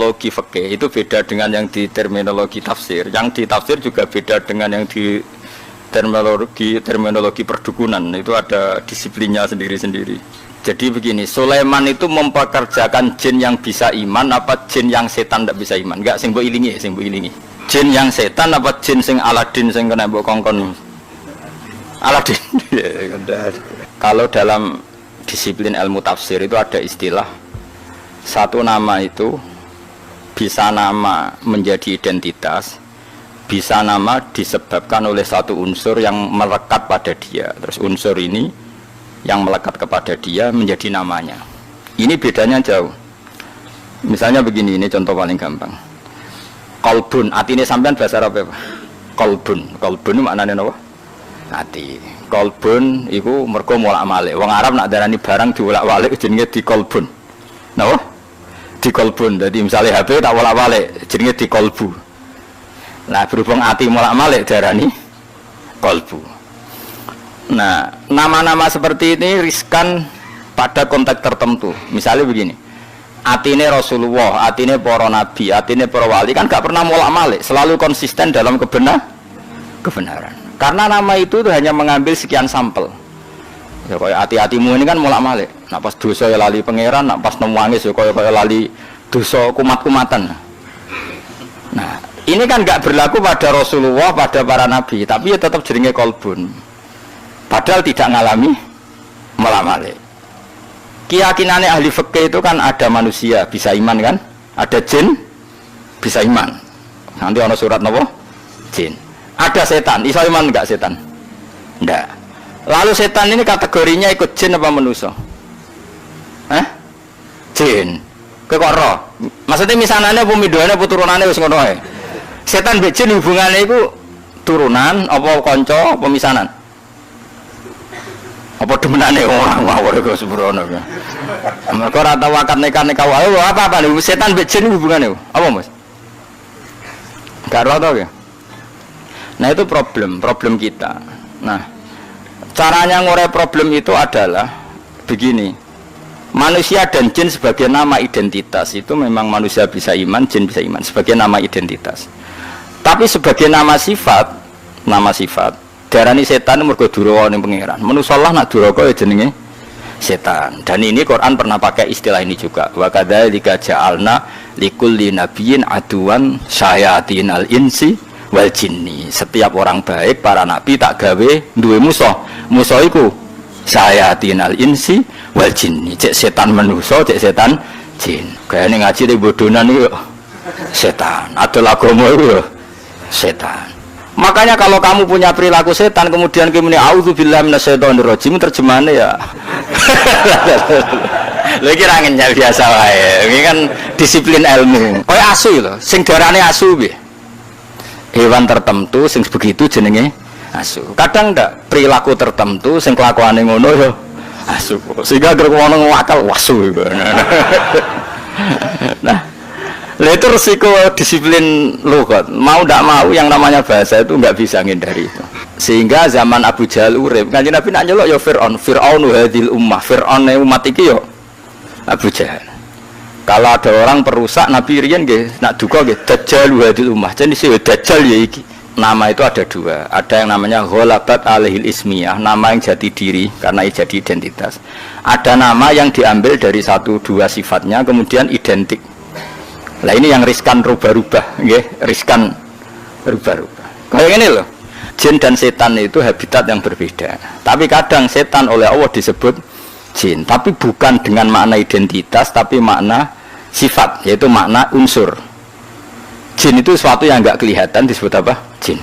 Logi fikih itu beda dengan yang di terminologi tafsir. Yang di tafsir juga beda dengan yang di terminologi perdukunan. Itu ada disiplinnya sendiri-sendiri. Jadi begini, Sulaiman itu mempekerjakan jin yang bisa iman apa jin yang setan tidak bisa iman? Enggak, sing mbok ilingi, sing mbok ilingi. Jin yang setan apa jin sing Aladin sing kena mbok kongkon? Aladin. Kalau dalam disiplin ilmu tafsir itu ada istilah satu nama itu bisa nama menjadi identitas, bisa nama disebabkan oleh satu unsur yang melekat pada dia. Terus unsur ini yang melekat kepada dia menjadi namanya. Ini bedanya jauh. Misalnya begini, ini contoh paling gampang. Kolbun, hati ini sampean bahasa Arab apa? Kolbun, kolbun maknanya apa? Hati. Kolbun itu mergo molak-malik. Wong Arab nak darani barang diolak-walik jenenge di kolbun. Napa? Di kolbun. Jadi misalnya HP tak wolak-walik jenenge di kolbu. Nah, berhubung hati molak-malik darani kolbu. Nah, nama-nama seperti ini riskan pada konteks tertentu. Misalnya begini, atine Rasulullah, atine para nabi, atine para wali kan gak pernah molak-malik, selalu konsisten dalam kebenaran. Karena nama itu hanya mengambil sekian sampel. Ya kayak hati-hatimu ini kan molak-malik. Nak pas dosa ya lali pangeran, nak pas nangis ya kayak lali dosa kumat-kumatan. Nah, ini kan gak berlaku pada Rasulullah, pada para nabi, tapi ya tetap jenenge kolbun. Padahal tidak ngalami molak-malik. Keyakinannya ahli fikih itu kan ada manusia bisa iman kan, ada jin bisa iman. Nanti ada surat napa? Jin. Ada setan, iso iman enggak setan? Enggak. Lalu setan ini kategorinya ikut jin apa manusia? Jin. Kekoro. Maksudnya misanane apa midone apa turunane wis ngono ae. Setan mbek jin hubungane iku turunan apa kanca apa misanan? Apa demenane orang mawon kok sembrono. Mergo ora tau akad nikah wae apa setan mbek jin hubungane apa Mas? Gak ora tau ya. Nah itu problem kita. Nah, caranya ngurai problem itu adalah begini. Manusia dan jin sebagai nama identitas itu memang manusia bisa iman, jin bisa iman sebagai nama identitas. Tapi sebagai nama sifat darani setan mergo duraka ning pangeran. Manusa Allah nak duraka ya jenenge setan. Dan ini Quran pernah pakai istilah ini juga. Wa kadzalika ja'alna likulli nabiyyin aduwan syayatinal insi wal jinni. Setiap orang baik para nabi tak gawe duwe musuh. Musuh iku syayatinal insi wal jinni. Cek setan manusa, cek setan jin. Gayane ngaji di bodonan iku setan. Adol agama iku setan. Makanya kalau kamu punya perilaku setan kemudian kamu ini auzubillahi minasyaitonirrajim terjemahannya ya lagi rangennya biasa wae. Ini kan disiplin ilmu. Koyo asu lho, sing darane asu piye? Hewan tertentu sing begitu jenenge asu. Kadang ndak perilaku tertentu sing kelakuane ngono ya asu. Sehingga gerek ngono ngakal wasu. Nah, itu resiko disiplin lughat. Mau tidak mau yang namanya bahasa itu nggak bisa menghindari itu. Sehingga zaman Abu Jahal urip, Kanjeng Nabi nak nyeluk ya Fir'aun hadil ummah. Fir'aun umat iki ya Abu Jahal. Kalau ada orang perusak Nabi riyen nggih nak duka nggih Dajjal hadil ummah. Jadi si Dajjal ya iki. Nama itu ada dua. Ada yang namanya ghalabat alaihil ismiyah, nama yang jati diri karena jadi identitas. Ada nama yang diambil dari satu dua sifatnya kemudian identik. Lah ini yang riskan rubah-rubah, nggih, riskan rubah-rubah. Kayak ini loh, jin dan setan itu habitat yang berbeda. Tapi kadang setan oleh Allah disebut jin, tapi bukan dengan makna identitas, tapi makna sifat, yaitu makna unsur. Jin itu sesuatu yang enggak kelihatan disebut apa? Jin.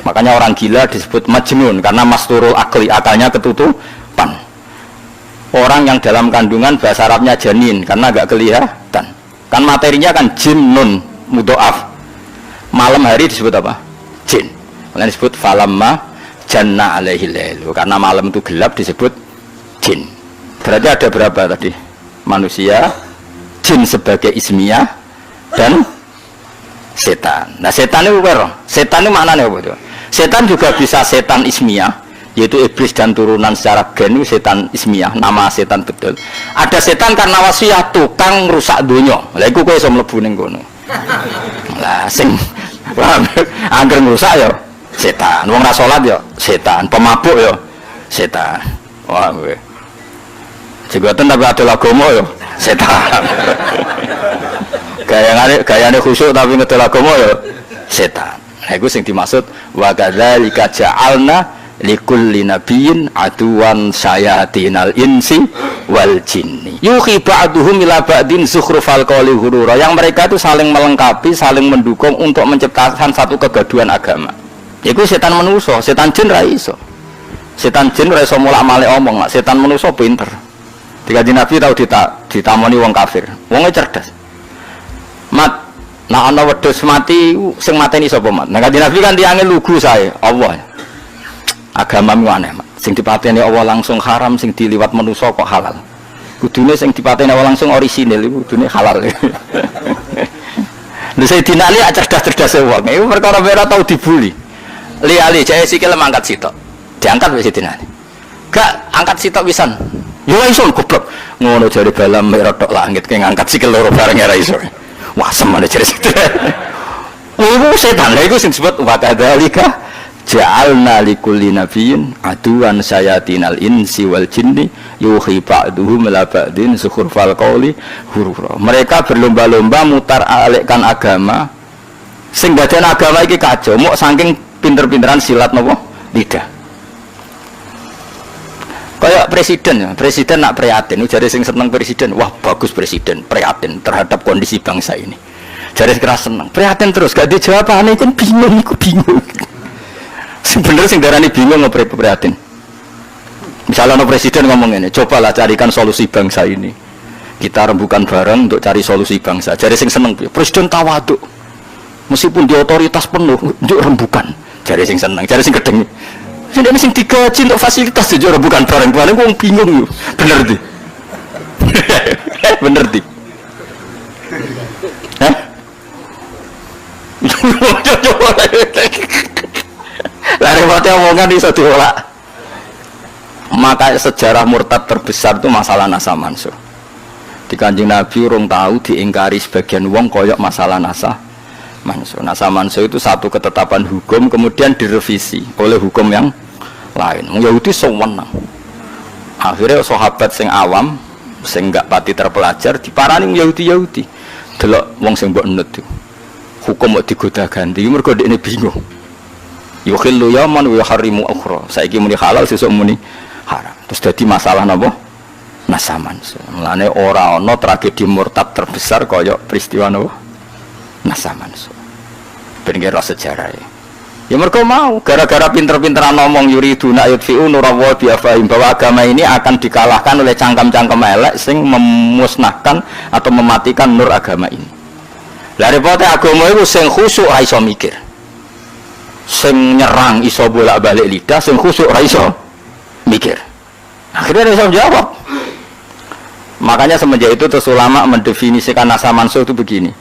Makanya orang gila disebut majnun karena masturul akli, akalnya ketutupan. Orang yang dalam kandungan bahasa Arabnya janin karena enggak kelihatan. Kan materinya kan jin nun mudhoaf. Malam hari disebut apa? Jin. Makanya disebut falamma janna alaihi lailu. Karena malam itu gelap disebut jin. Berarti ada berapa tadi? Manusia, jin sebagai ismiyah dan setan. Nah, setan itu apa? Setan itu maknanya apa? Setan juga bisa setan ismiyah, yaitu iblis dan turunan secara gen itu setan ismiyah, nama setan betul. Ada setan karena wasiat tukang rusak dunia. Lah iku kowe iso mlebu ning kono. Lah sing angger ngrusak ya setan, wong ra salat ya setan, pemabuk ya setan. Wah kowe. Jigoten tapi ada agama ya setan. Gayane khusyuk tapi ngedol agama ya setan. Nah iku sing dimaksud wa kadzalika ja'alna likulli nabiyyin aduwan sayatinal insi wal jinni yuhi ba'duhum ila ba'din zukhrufal qawli ghurura. Yang mereka itu saling melengkapi, saling mendukung untuk menciptakan satu kegaduhan agama. Iku setan manusa, setan jin ra iso. Setan jin ra iso mulak-malik omong, setan manusa pinter. Dikaji Nabi tau ditamoni wong kafir. Wonge cerdas. Mat, nah ana wedhus mati sing mateni sapa mat? Nah kanjeng Nabi kan tiange lugu sae, Allah. Agamamu aneh, mat. Sing dipateni Allah langsung haram, sing diliwat manusa kok halal. Kudune sing dipateni Allah langsung orisinil iku kudune halal. Lha Sayyidina Ali cerdas-cerdas wong. Iku perkara ora tau dibuli. Li jae sikil mangkat sitok. Diangkat wis Sayyidina Ali. Gak angkat sitok pisan. Yo iso goblok. Ngono jare balam mek rodok langit ke ngangkat sikil loro bareng ora iso. Wah semane jare situ. Iku setan lha iku sing disebut wa kadzalika ja'alna likulli nabiyyin aduwan sayatinal insi wal jinni yuhi ba'duhum ila ba'din zukhrufal qawli ghurura. Mereka berlomba-lomba mutar alikkan agama sing badan agama iki kacau mok saking pinter-pinteran silat napa lidah. Kayak presiden nak prihatin, jadi sing seneng presiden, wah bagus presiden, prihatin terhadap kondisi bangsa ini. Jadi keras seneng, prihatin terus, gak dijawabane kan bingung, aku bingung. Sebenarnya sing darani bingung ngobrol prihatin. Misalnya no presiden ngomong ini, cobalah carikan solusi bangsa ini. Kita rembukan bareng untuk cari solusi bangsa. Jadi sing seneng, presiden tawaduk, meskipun di otoritas penuh, untuk rembukan. Jadi sing seneng, jadi sing gedeng. Ini sing digaji untuk fasilitas itu bukan barang paling wong bingung yuk. Bener di. Bener di. Hah? Lari mati omongan iso diolak. Maka sejarah murtad terbesar itu masalah nasa mansuh. Di Kanjeng Nabi urung tahu diingkari sebagian wong koyok masalah nasa mansuh. Nasa mansuh itu satu ketetapan hukum kemudian direvisi oleh hukum yang lain. Yahudi sewenang. Akhirnya sahabat sing awam, sing enggak pati terpelajar diparani Yahudi. Delok wong sing mbok nut itu. Hukum kok digoda ganti, mergo dekne bingung. Yukhillu yaman wa yuharrimu ukhra. Saiki muni halal sesuk muni haram. Terus dadi masalah napa? Nasaman. Mulane ora ana tragedi murtad terbesar kaya peristiwa napa? Nasaman. Ben kira sejarah. Ya mereka mau, gara-gara pinter-pinteran ngomong yuriduna yudfi'u nurallahi biafahim bahwa agama ini akan dikalahkan oleh cangkem-cangkem elek sing memusnahkan atau mematikan nur agama ini. Lah repote agama itu sing khusyuk ra iso mikir. Sing nyerang iso bolak-balik lidah, sing khusyuk ra iso mikir. Akhirnya dia iso jawab. Makanya semenjak itu terus ulama mendefinisikan nasa mansuh itu begini.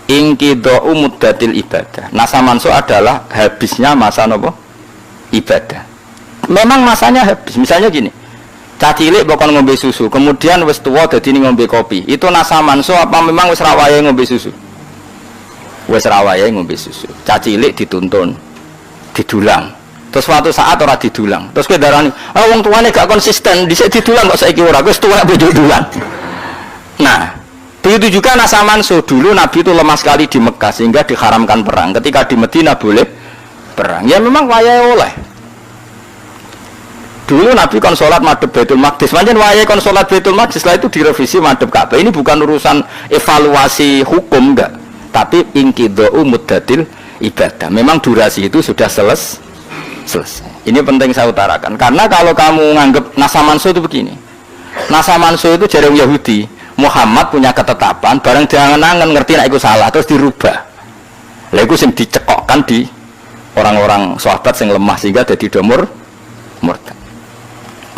Inqidha'u muddatil ibadah. Nasa mansuh adalah habisnya masa nopo ibadah. Memang masanya habis. Misalnya gini, cah cilik bakal ngombe susu, kemudian wis tuwa dadi ngombe kopi. Itu nasa mansuh apa memang wis rawaye ngombe susu? Wis rawaye ngombe susu. Cah cilik dituntun, didulang. Terus suatu saat ora didulang. Terus kowe darani, "Ah wong tuane gak konsisten, dhisik didulang kok saiki ora." Wis tuwa didulang. Nah, begitu juga nasa mansuh. Dulu Nabi itu lemah sekali di Mekah sehingga diharamkan perang. Ketika di Madinah boleh perang. Ya memang wayahe oleh. Dulu Nabi kon salat madhep Baitul Maqdis. Pancen wayahe kon salat Baitul Maqdis, setelah itu direvisi madhep Ka'bah. Ini bukan urusan evaluasi hukum enggak, tapi inqidha'u muddatil ibadah. Memang durasi itu sudah selesai. Ini penting saya utarakan. Karena kalau kamu nganggap nasa mansuh itu begini. Nasa mansuh itu jarang Yahudi. Muhammad punya ketetapan, barang jangan-jangan ngerti nek iku salah terus dirubah. Lha iku sing dicekokkan di orang-orang sahabat sing lemah sehingga dadi domur murtad.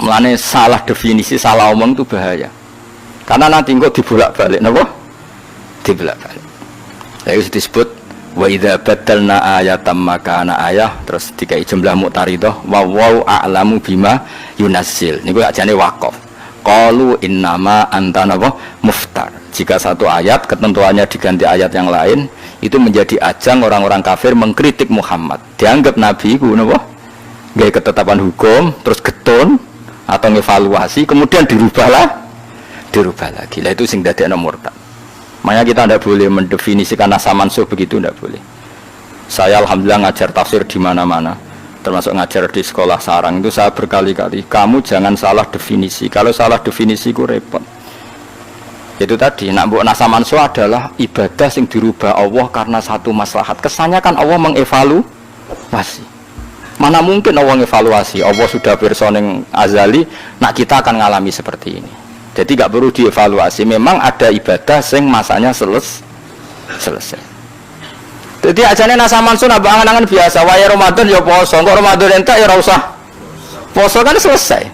Mulane salah definisi, salah omong itu bahaya. Karena nanti kok dibolak-balik napa? Dibolak-balik. Lha iku disebut Wa idza badalna ayatan makana ayah, terus dikai jumlah muqtaridah wa wau a'lamu bima yunazzil. Niku ajane waqaf. Qalu innama anta muftar. Jika satu ayat ketentuannya diganti ayat yang lain, itu menjadi ajang orang-orang kafir mengkritik Muhammad. Dianggap nabi ku napa? Gawe ketetapan hukum, terus getun atau ngevaluasi, kemudian dirubah lagi. Lah itu sing dadekno murtad. Makanya kita tidak boleh mendefinisikan nasa mansuh begitu, tidak boleh. Saya alhamdulillah ngajar tafsir di mana-mana, termasuk ngajar di sekolah sarang itu saya berkali-kali, kamu jangan salah definisi. Kalau salah definisi itu repot. Itu tadi, nak mbok nasa mansuh adalah ibadah yang dirubah Allah karena satu maslahat. Kesannya kan Allah mengevaluasi. Mana mungkin Allah mengevaluasi? Allah sudah personeng azali, nak kita akan ngalami seperti ini. Jadi gak perlu dievaluasi. Memang ada ibadah sing masanya selesai. Jadi ajane nasa mansuh nambah angan-angan biasa. Waya Ramadan ya poso, kok Ramadan entek ya ora usah poso kan selesai.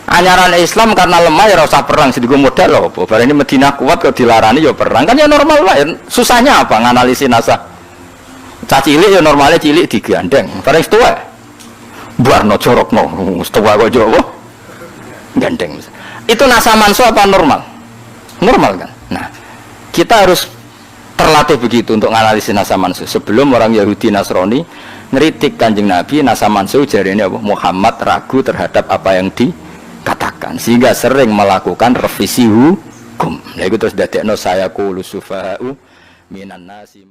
Anyaran Islam karena lemah ya ora usah perang, sedigo modal lho apa. Bar ini Madinah kuat kok dilarani ya perang. Kan ya normal wae. Susahnya apa nganalisis nasa? Cah cilik ya normalnya cilik digandeng. Bareng setua. Buarno jorokno, setua kok jowo. Gandeng. Itu nasa mansuh apa normal? Normal kan? Nah, kita harus terlatih begitu untuk menganalisis nasa mansuh. Sebelum orang Yahudi Nasrani ngeritik Kanjeng Nabi, nasa mansuh jarene apa? Muhammad ragu terhadap apa yang dikatakan, sehingga sering melakukan revisi hukum. Nah, itu terus dadekno saya qulu sufaha'u minan nasi